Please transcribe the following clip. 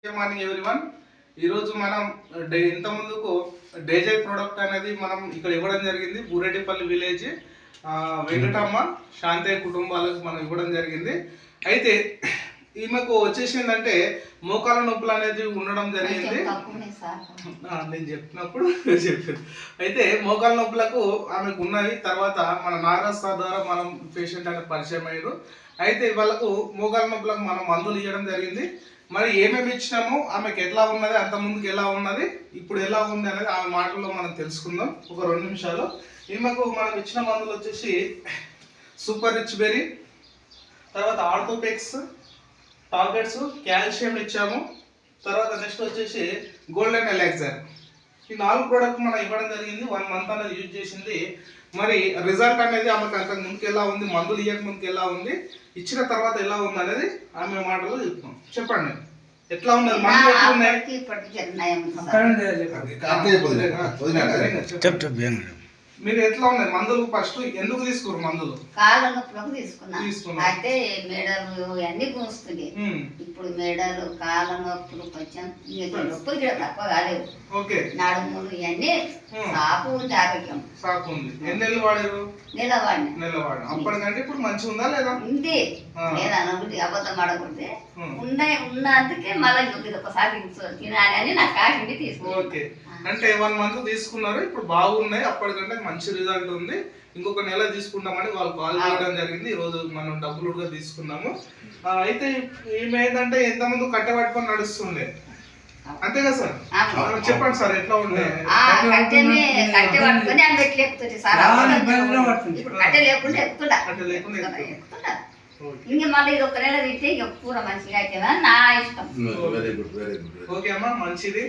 Good morning everyone. ఈరోజు మనం ఇంత ముందుకు డేజై ప్రోడక్ట్ అనేది మనం ఇక్కడ ఇవ్వడం జరిగింది. బూరెడ్డిపల్లి విలేజ్ వెంకటమ్మ శాంతయ్య కుటుంబాలకు మనం ఇవ్వడం జరిగింది. అయితే ఈమెకు వచ్చేసిందంటే మోకాల నొప్పులు అనేది ఉండడం జరిగింది. నేను చెప్పినప్పుడు చెప్పాను. అయితే మోకాల నొప్పులకు ఆమెకు ఉన్నవి. తర్వాత మన నాగరాజ్ సార్ ద్వారా మనం పేషెంట్ అనేది పరిచయం అయ్యారు. అయితే వాళ్ళకు మోకాల నొప్పులకు మనం మందులు ఇవ్వడం జరిగింది. మరి ఏమేమి ఇచ్చినామో ఆమెకు ఎట్లా ఉన్నది, అంత ముందుకు ఎలా ఉన్నది, ఇప్పుడు ఎలా ఉంది అనేది ఆమె మాటల్లో మనం తెలుసుకుందాం ఒక 2 నిమిషాలు. ఈమెకు మనం ఇచ్చిన మందులు వచ్చేసి సూపర్ రిచ్ బెర్రీ, తర్వాత ఆర్థోపెక్స్ టాబ్లెట్స్, కాల్షియం ఇచ్చాము. తర్వాత నెక్స్ట్ వచ్చేసి గోల్డెన్ ఎలాక్సర్. ఈ 4 ప్రోడక్ట్ మనం ఇవ్వడం జరిగింది. 1 మంత్ అనేది యూజ్ చేసింది. మరి రిజల్ట్ అనేది ఆమెకు అంతకు ముందుకు ఎలా ఉంది, మందులు ఇవ్వక ముందుకు ఎలా ఉంది, ఇచ్చిన తర్వాత ఎలా ఉంది అనేది ఆమె మాటలో చెప్తాం. చెప్పండి, ఎట్లా ఉన్నది, మందులు ఎట్లా ఉన్నాయి? మీరు ఎట్లా ఉన్నాయి మందులు? ఫస్ట్ ఎందుకు తీసుకున్నారు మందులు? కాళ్ళ నొప్పులకు తీసుకున్నాను. అయితే మెడలు అన్ని కూస్తున్నాయి. ఇప్పుడు మెడలు కాళ్ళ నొప్పులు కొంచెం నొప్పులు కూడా తక్కువ కాలేవు. నడుములు ఇవన్నీ సాపు ఉంది, ఆరోగ్యం సాపు ఉంది. ఎన్ని నెలలు వాడారు? నెలవాడి. అప్పటికంటే ఇప్పుడు మంచిగా ఉందా లేదా? ఉంది. లేదా అబద్ధం ఆడకూడదు. ఉన్నందుకే మళ్ళీ ఒకసారి తినాలి అని నాకు కాసింది తీసుకో. ఓకే, అంటే 1 మంత్ తీసుకున్నారు, ఇప్పుడు బాగున్నాయి. అప్పటికంటే మంచి రిజల్ట్ ఉంది. ఇంకొక నెల తీసుకుంటామని వాళ్ళు కాల్ చేయడం జరిగింది. ఈ రోజు మనం డబ్బులుగా తీసుకున్నాము. అయితే ఈమె ఏంటంటే ఎంత ముందు కట్టె పట్టుకొని నడుస్తుండే, అంతే కదా సార్? చెప్పండి సార్, ఎట్లా ఉండే? కట్టె పట్టుకొని కట్టె లేకుండా ఎక్కుతుండా. ఇంక మళ్ళీ ఇది ఒక నెల తింటే ఇక పూర మంచిగా అయితే నా ఇష్టం. ఓకే అమ్మా, మంచిది.